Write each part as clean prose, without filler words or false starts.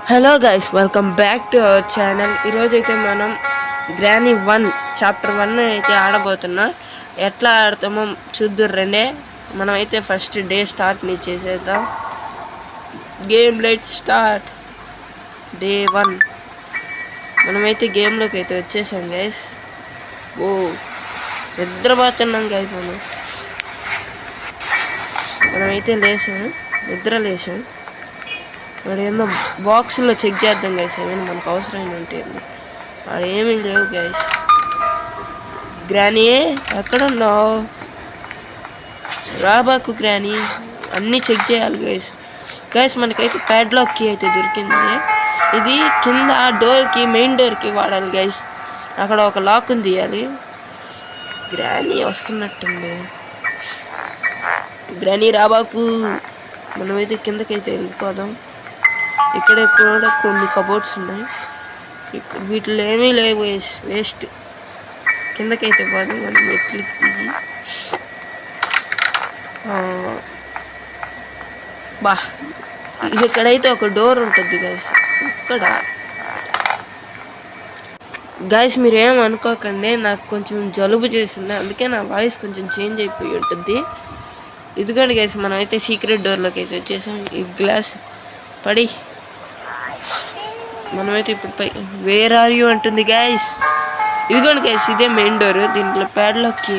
Hello guys, welcome back to our channel. ఈరోజైతే మనం granny 1 chapter 1 అయితే ఆడబోతున్నాం. ఎట్లా ఆడతామో చూద్దురు రండి. మనమైతే ఫస్ట్ డే స్టార్ట్ని చేసేద్దాం. Game let start. డే 1 మనమైతే గేమ్లోకి అయితే వచ్చేసాం గైస్. ఓ నిద్రపోతున్నాం గైస్. మనమైతే నిద్ర లేసాం. మరి ఏందో బాక్స్లో చెక్ చేద్దాం గైస్, ఏమైనా మనకు అవసరమైన ఉంటే. మరి ఏమీ లేవు గైస్. గ్రానీ ఎక్కడున్నావు? రాబాకు గ్రానీ, అన్నీ చెక్ చేయాలి గైస్. గైస్ మనకైతే ప్యాడ్లాక్ కీ అయితే దొరికింది. ఇది కింద డోర్కి, మెయిన్ డోర్కి వాడాలి గైస్. అక్కడ ఒక లాక్ని తీయాలి. గ్రానీ వస్తున్నట్టుంది. గ్రానీ రాబాకు. మనమైతే కిందకైతే వెళ్ళిపోదాం. ఇక్కడ కూడా కొన్ని కబోర్డ్స్ ఉన్నాయి. వీటిలో ఏమీ లేవు, వేస్ట్. కిందకైతే పోదాం మనం మెట్లకి దిగి. ఇక్కడైతే ఒక డోర్ ఉంటుంది గైస్. ఇక్కడ గైస్ మీరు ఏమనుకోకండి, నాకు కొంచెం జలుబు చేసింది, అందుకే నా వాయిస్ కొంచెం చేంజ్ అయిపోయి ఉంటుంది. ఇదిగోండి గైస్, మనం అయితే సీక్రెట్ డోర్లోకి అయితే వచ్చేసాం. ఈ గ్లాస్ పడి మనమైతే ఇప్పుడు పై వేర్ ఆర్ యూ అంటుంది గైస్. ఇదిగోండి గైస్, ఇదే మెయిన్ డోర్. దీంట్లో ప్యాడ్లాక్కి,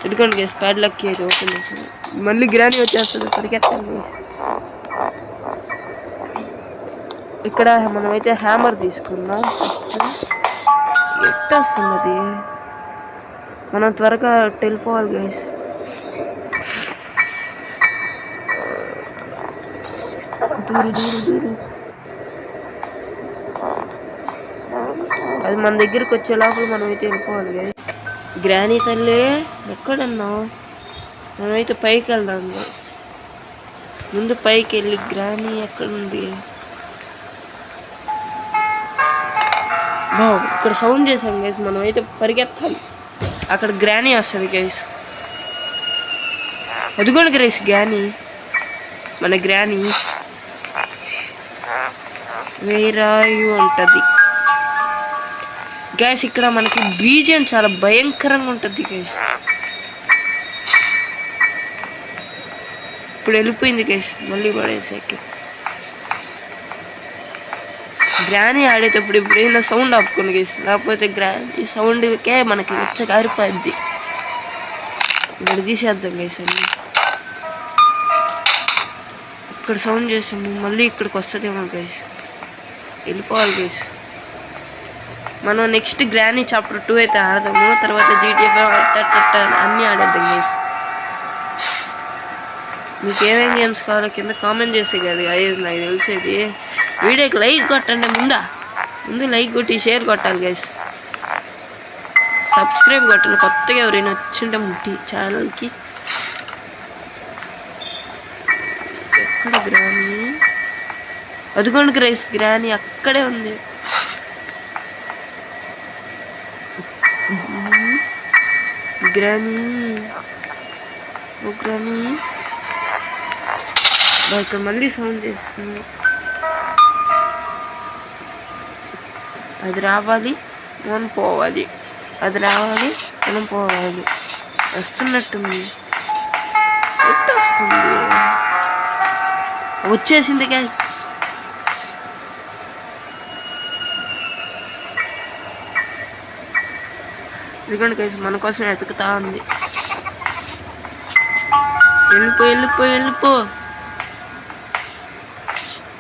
ఇదిగోండి గైస్, ప్యాడ్లాక్కి అయితే ఓపెన్ చేస్తుంది. మళ్ళీ గ్రానీ వచ్చేస్తుంది, పరిగెత్తాను గైస్. ఇక్కడ మనమైతే హ్యామర్ తీసుకున్నాం. ఫస్ట్ ఎట్టొస్తున్నది, మనం త్వరగా వెళ్ళిపోవాలి గైస్. దూరు అది మన దగ్గరికి వచ్చే లోపల మనమైతే వెళ్ళిపోవాలి గైస్. గ్రానీ తల్లి ఎక్కడన్నావు? మనమైతే పైకి వెళ్దాం గైస్. ముందు పైకి వెళ్ళి గ్రానీ ఎక్కడుంది? ఇక్కడ సౌండ్ చేసాం గైస్, మనమైతే పరిగెత్తాలి. అక్కడ గ్రానీ వస్తుంది గైస్. అదిగోండి గైస్ గ్రానీ, మన గ్రానీ. వేర్ ఆర్ యూ అంటది గైస్. ఇక్కడ మనకి బీజియం చాలా భయంకరంగా ఉంటుంది గైస్. ఇప్పుడు వెళ్ళిపోయింది గైస్, మళ్ళీ పడేసాకి. గ్రానీ ఆడేటప్పుడు ఇప్పుడు ఏదైనా సౌండ్ ఆపుకోండి గైస్, లేకపోతే గ్రానీ సౌండ్కే మనకి వచ్చ కారిపోద్ది. ఇక్కడ తీసేద్దాం గైస్ అన్ని. ఇక్కడ సౌండ్ చేస్తుంది, మళ్ళీ ఇక్కడికి వస్తుందేమో గైస్. వెళ్ళిపోవాలి గైస్. మనం నెక్స్ట్ గ్రానీ చాప్టర్ 2 అయితే ఆడదాము. తర్వాత GTA 5 అన్నీ ఆడేద్దాం గైస్. మీకు ఏమేమి గేమ్స్ కావాలో కింద కామెంట్ చేసే కదా గైస్, నాకు తెలిసేది. వీడియోకి లైక్ కొట్టండి. ముందు లైక్ కొట్టి షేర్ కొట్టాలి గైస్. సబ్స్క్రైబ్ కొట్టండి కొత్తగా ఎవరైనా వచ్చింటే ఛానల్కి. ఎక్కడ గ్రానీ? అదిగోండి గైస్, గ్రానీ అక్కడే ఉంది. గ్రానీ, ఓ గ్రానీ. ఇక్కడ మళ్ళీ సౌండ్ చేస్తుంది. అది రావాలి, మనం పోవాలి. అది రావాలి, మనం పోవాలి. వస్తున్నట్టుంది. ఎట్లా వస్తుంది? వచ్చేసింది గైస్. ఇదిగోండి గైస్, మన కోసం వెతుకుతా ఉంది.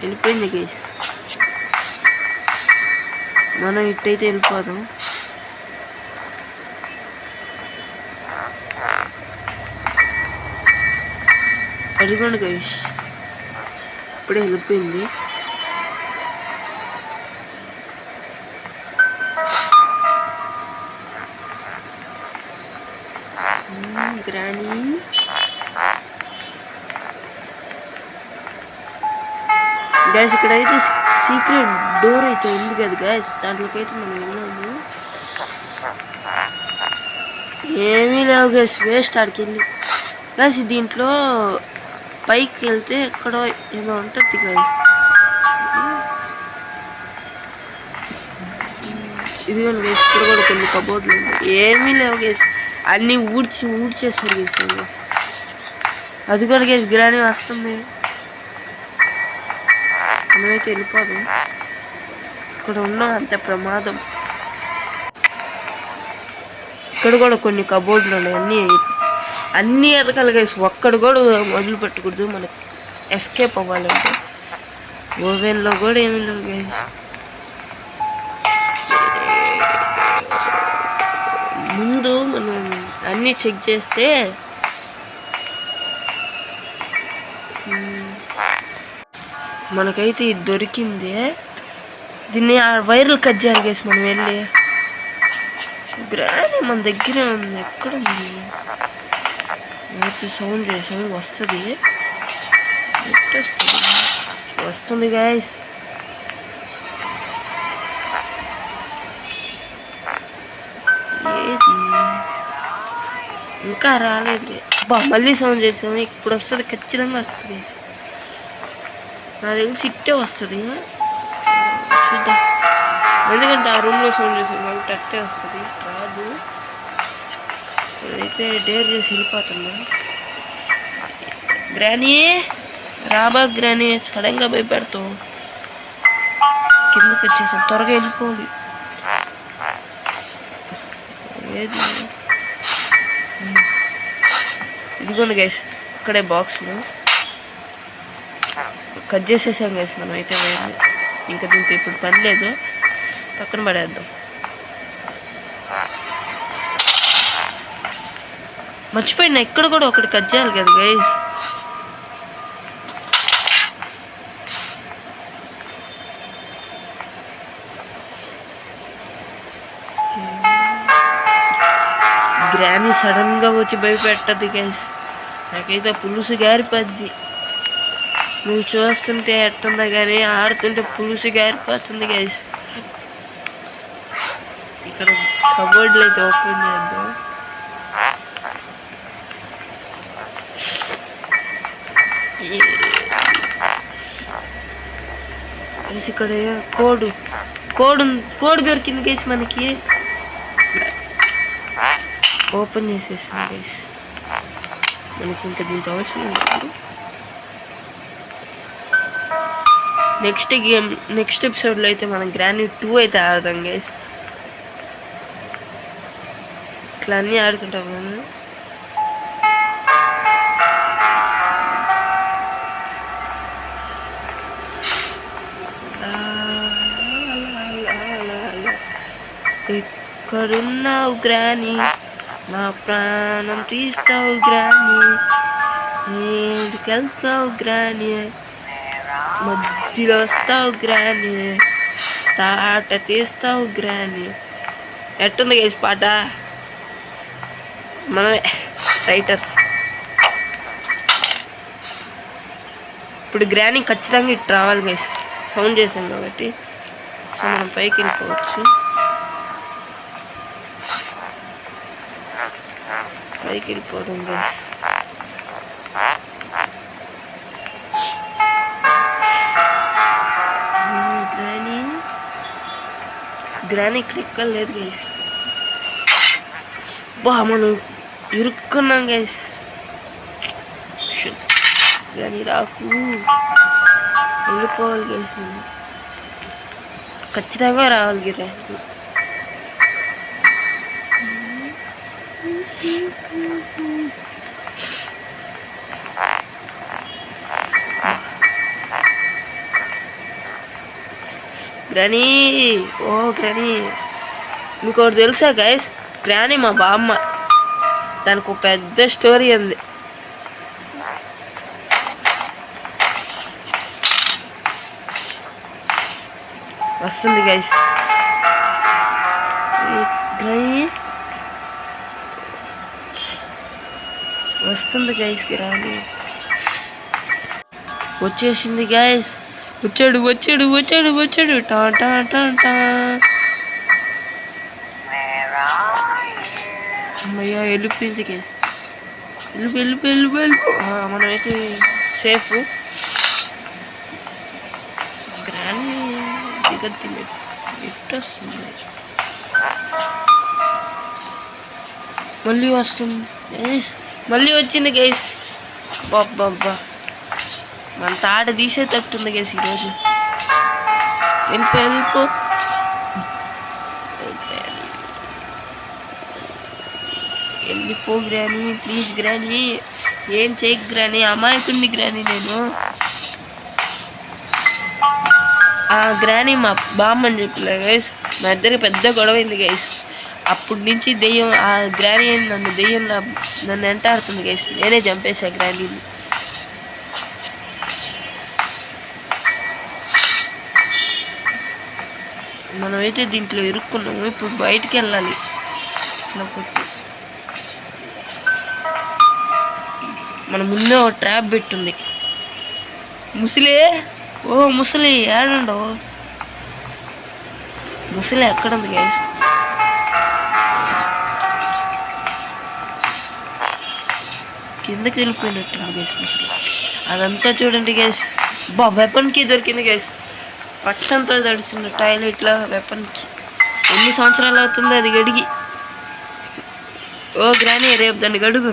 వెళ్ళిపోయింది గైస్. మనం ఇట్టయితే వెళ్ళిపోదాం. అదిగోండి గైస్, ఇప్పుడే వెళ్ళిపోయింది. గ్రానీ గైస్, ఇక్కడైతే సీక్రెట్ డోర్ అయితే ఉంది కదా గైస్, దాంట్లోకి అయితే మనం వెళ్ళాము. ఏమీ లేవు గైస్, వేస్ట్ ఆడికి వెళ్ళి. గైస్ దీంట్లో పైకి వెళ్తే ఎక్కడో ఏదో ఉంటుంది గైస్. ఇదిగోండి గైస్, ఇక్కడ కూడా కొన్ని కబోర్డ్లు ఉన్నాయి. ఏమీ లేవు గైస్, అన్నీ ఊడ్చేసారు గైస్. అది కూడా గైస్ గ్రాని వస్తుంది. మనమైతే వెళ్ళిపోదు, ఇక్కడ ఉన్న అంత ప్రమాదం. ఇక్కడ కూడా కొన్ని కబోర్డ్లు ఉన్నాయి, అన్నీ ఎదకాలి గైస్. ఒక్కడు కూడా మొదలు పెట్టకూడదు మనకి ఎస్కేప్ అవ్వాలంటే. ఓవెన్లో కూడా ఏమి లేవు గైస్. ముందు మనం అన్నీ చెక్ చేస్తే మనకైతే ఇది దొరికింది. దీన్ని ఆ వైర్లు కట్ చేయాలి గైస్. మనం వెళ్ళి గ్రాని మన దగ్గరే ఉంది. ఎక్కడుంది? సౌండ్ వస్తుంది, వస్తుంది గైస్. ఏది ఇంకా రాలేదు. మళ్ళీ సౌండ్ చేసాము, ఇప్పుడు వస్తుంది, ఖచ్చితంగా వస్తుంది గైస్. నాకు తెలిసి ఇట్టే వస్తుంది, చూద్దాం. ఎందుకంటే ఆ రూమ్లో సౌండ్ చేసాం కాబట్టి అట్టే వస్తుంది, రాదు. అయితే డేర్ చేసి వెళ్ళిపోతున్నా. గ్రానీ రాబా, గ్రానీ సడన్గా భయపెడతావు. కిందకి వచ్చేసాం, త్వరగా వెళ్ళిపోవాలి. ఏది? ఇదిగోండి గైస్, ఇక్కడే బాక్స్లో కట్ చేసేసాం గైస్. మనం అయితే వేయాలి, ఇంకా దీంతో ఇప్పుడు పని లేదు, పక్కన పడేద్దాం. మర్చిపోయినా, ఇక్కడ కూడా ఒకటి కట్ చేయాలి కదా గైస్. గ్రాని సడన్గా వచ్చి భయపెట్టద్ది గైస్. నాకైతే పులుసు గారిపోద్ది. నువ్వు చూస్తుంటే ఎట్టుందా కానీ ఆడుతుంటే పులుసు గారిపోతుంది గైస్. ఇక్కడ కబోర్డ్లు అయితే ఓపెన్ చేద్దాం. ఇక్కడ కోడ్ దొరికింది గైస్ మనకి. ఓపెన్ చేసేసాం గైస్. మనకి ఇంకా దీంతో అవసరం లేదు. నెక్స్ట్ ఎపిసోడ్లో అయితే మనం గ్రానీ 2 అయితే ఆడదాం గైస్. ఇట్లా అన్నీ ఆడుకుంటాం మనం. ఎక్కడున్నావు గ్రానీ, నా ప్రాణం తీస్తావు గ్రానీ, ఏడుకెళ్తావు గ్రానీ, మధ్యలో వస్తావు గ్రానీ, తాట తీస్తావు గ్రానీ. ఎట్టుంది గైస్ పాట? మనమే రైటర్స్. ఇప్పుడు గ్రానీ ఖచ్చితంగా ఇటు రావాలి గైస్. సౌండ్ చేసాం కాబట్టి సో మనం పైకి వెళ్ళిపోవచ్చు. పైకి వెళ్ళిపోదాం గైస్. గ్రానీ ఇక్కడ ఎక్కడ లేదు గైస్. మనం ఇరుక్కున్నాం గైస్. గ్రానీ రాకు, వెళ్ళిపోవాలి గైస్. ఖచ్చితంగా రావాలి గ్రానీ. గ్రానీ, ఓ గ్రానీ, మీకు ఒకటి తెలుసా గైస్? గ్రానీ మా బామ్మ, దానికి ఒక పెద్ద స్టోరీ ఉంది. వస్తుంది గైస్. గ్రానీ వస్తుంది గైస్. గ్రానీ వచ్చేసింది గైస్. వచ్చాడు. టా టా టా టా. అమ్మయ్య వెళ్ళిపోయింది గైస్. వెళ్ళిపో. మనమైతే సేఫ్. గ్రానీ దిగద్ది, ఎట్టొస్తుంది. మళ్ళీ వస్తుంది గైస్, మళ్ళీ వచ్చింది గైస్. బాబ్బా మన తాట తీసేటట్టుంది గైస్ ఈరోజు. వెళ్ళిపో వెళ్ళిపో గ్రాని, ప్లీజ్ గ్రాని, ఏం చేయకు గ్రాని, అమాయకుడిని గ్రాని నేను. ఆ గ్రాని మా బామ్మ అని చెప్పలే గైస్, మా ఇద్దరికి పెద్ద గొడవైంది గైస్. అప్పటి నుంచి దెయ్యం, ఆ గ్రాని నన్ను వెంటాడుతుంది గైస్. నేనే చంపేసా గ్రానీని. మనమైతే దీంట్లో ఇరుక్కున్నాము, ఇప్పుడు బయటికి వెళ్ళాలి. ఇట్లా కొట్టి మన ముందే ఒక ట్రాప్ పెట్టుంది. ముసలి, ఓ ముసలి ఏడుండవు, ముసలి ఎక్కడుంది గైస్? కిందకి వెళ్ళిపోయినట్టుంది గైస్ ముసలి. అదంతా చూడండి గైస్. వెపన్కి దొరికింది గైస్. పట్టంతో తడిసిన టాయిలెట్లో వెపన్కి. ఎన్ని సంవత్సరాలు అవుతుంది అది గడిగి? ఓ గ్రాని, రేపు దాన్ని గడుగు,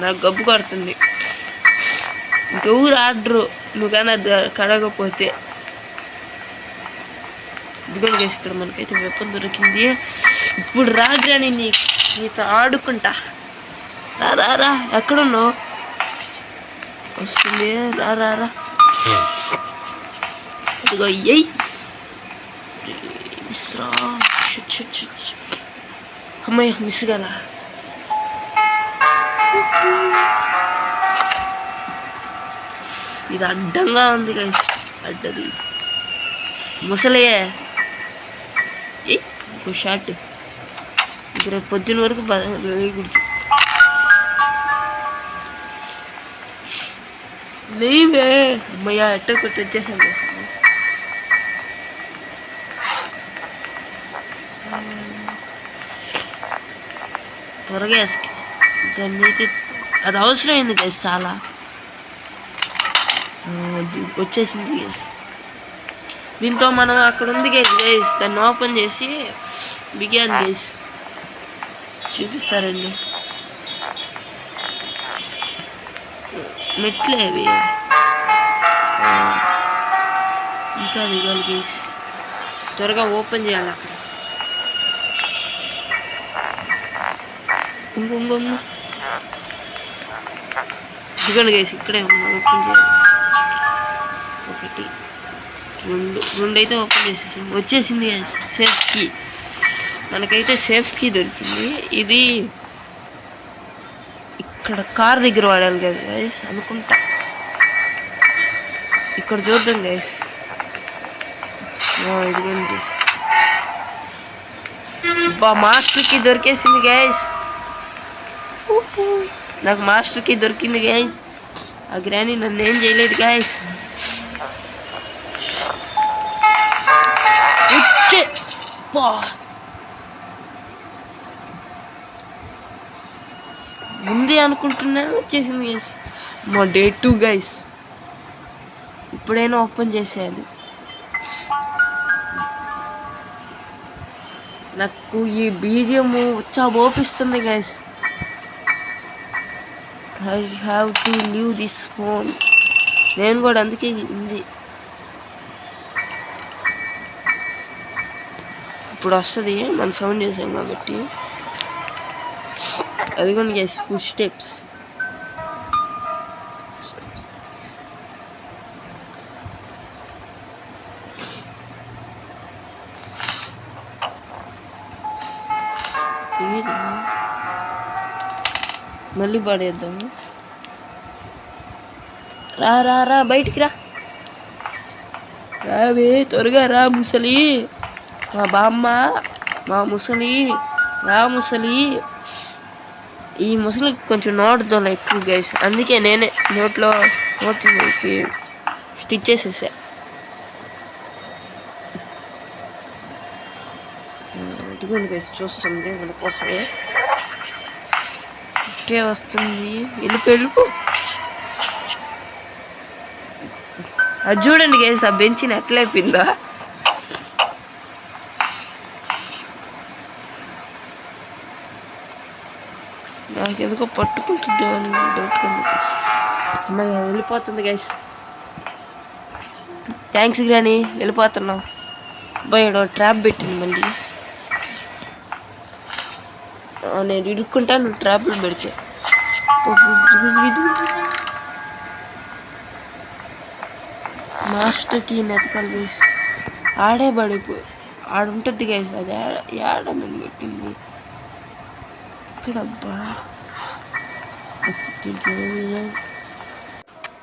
నాకు గబ్బు కొడుతుంది. ఇంకెవరు ఆర్డరు నువ్వు కానీ అది కడగకపోతే. ఇదిగోండి గైస్, ఇక్కడ మనకైతే వెపన్ దొరికింది. ఇప్పుడు రా గ్రాని, నీతో ఆడుకుంటా. రా రా, ఎక్కడున్నావు? వస్తుంది, రా. ఇదిగో అయ్యి మిస్రా. అమ్మయ్య, మిస్ కదా. ఇది అడ్డంగా ఉంది గైస్, అడ్డది ముసలయ్యే. ఇంకో షాట్. ఇంక రేపు పొద్దున వరకు గుడికి లేవే. అమ్మయ్య, ఎట్ట కొట్టి వచ్చేసాను. త్వరగా జర్నీకి అది అవసరమైంది గైస్ చాలా. వచ్చేసింది గైస్. దీంతో మనం అక్కడ ఉంది గైస్, దాన్ని ఓపెన్ చేసి బిగాన్ గైస్ చూపిస్తారండి. మెట్లే అవి, ఇంకా దిగాలి గైస్. త్వరగా ఓపెన్ చేయాలి అక్కడ. దిగండి గైస్, ఇక్కడే ఉన్నా. ఓపెన్ చేయాలి. 1 2 అయితే ఓపెన్ చేసేసాం. వచ్చేసింది గైస్ సేఫ్ కీ. మనకైతే సేఫ్ కీ దొరికింది. ఇది ఇక్కడ కార్ దగ్గర వాడాలి కదా గైస్ అనుకుంటా. ఇక్కడ చూద్దాం గైస్. ఇదిగోండి గైస్, మాస్టర్ కీ దొరికేసింది గైస్. నాకు మాస్టర్ కీ దొరికింది గైస్. ఆ గ్రాని నన్ను ఏం చేయలేదు గైస్. ఉంది అనుకుంటున్నాను, వచ్చేసింది గైస్. మా డే 2 గైస్. ఇప్పుడైనా ఓపెన్ చేసేయాలి. నాకు ఈ బీజియం వచ్చా ఓపిస్తుంది guys. I have to leave this home. నేను కూడా అందుకే ఉంది. ఇప్పుడు వస్తుంది, మనం సౌండ్ చేసాం కాబట్టి. అదిగోండి గైస్, ఫుడ్ స్టెప్స్. మళ్ళీ పడేద్దాము. రా బయటికి రావే, త్వరగా రా ముసలి. మా బామ్మ, మా ముసలి, రా ముసలి. ఈ ముసలికి కొంచెం నోటిదోల ఎక్కువ గైస్, అందుకే నేనే నోట్లోకి స్టిచ్ చేసేసా. ఇదిగోండి గైస్, చూస్తుంది మన కోసమే. ఇట్టే వస్తుంది. వెళ్ళిపో. అది చూడండి గైస్, ఆ బెంచిని ఎట్లయిపోయిందో. నాకు ఎందుకో పట్టుకుంటుంది అని డౌట్ ఉంది గైస్. అమ్మాయి వెళ్ళిపోతుంది గైస్. థ్యాంక్స్ గ్రాని, వెళ్ళిపోతున్నాం. బయట ట్రాప్ పెట్టింది మళ్ళీ. నేను ఇరుక్కుంటాను ట్రాప్లు పెడితే. మాస్టర్కి నెతకాలి గైస్. ఆడే పడిపోయి ఆడుంటుంది గైస్. అది ఆడమని పెట్టింది ఇక్కడబ్బా.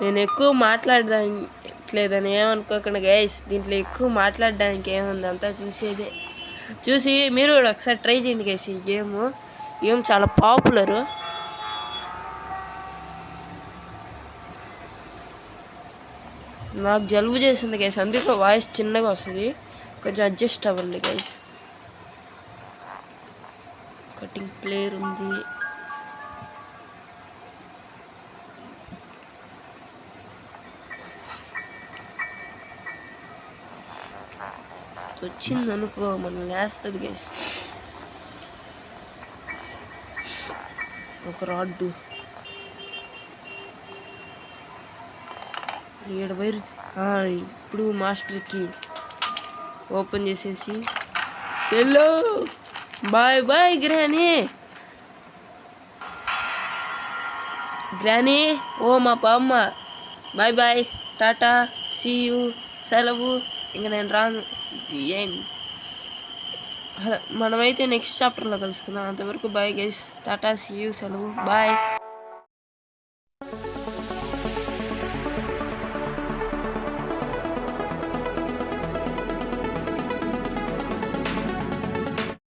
నేను ఎక్కువ మాట్లాడలేదని ఏమనుకోకుండా గైస్. దీంట్లో ఎక్కువ మాట్లాడడానికి ఏముంది, అంతా చూసేదే. చూసి మీరు కూడా ఒకసారి ట్రై చేయండి గైస్. ఈ గేమ్ చాలా పాపులరు. నాకు జలుబు చేసింది గైస్, అందుకే వాయిస్ చిన్నగా వస్తుంది. కొంచెం అడ్జస్ట్ అవ్వండి గైస్. కటింగ్ ప్లేయర్ ఉంది. వచ్చింది అనుకో మనం లేస్తుంది గైస్. ఒక రాడ్డు ఏడు వైర్. ఇప్పుడు మాస్టర్కి ఓపెన్ చేసేసి చెల్లో బాయ్ బాయ్ గ్రానీ. ఓ మా పామ్మ bye bye, tata, see you, సెలవు. ఇంక నేను రాను. మనమైతే నెక్స్ట్ చాప్టర్లో కలుసుకుందాం. అంతవరకు bye guys, tata, see you, సెలవు, బాయ్.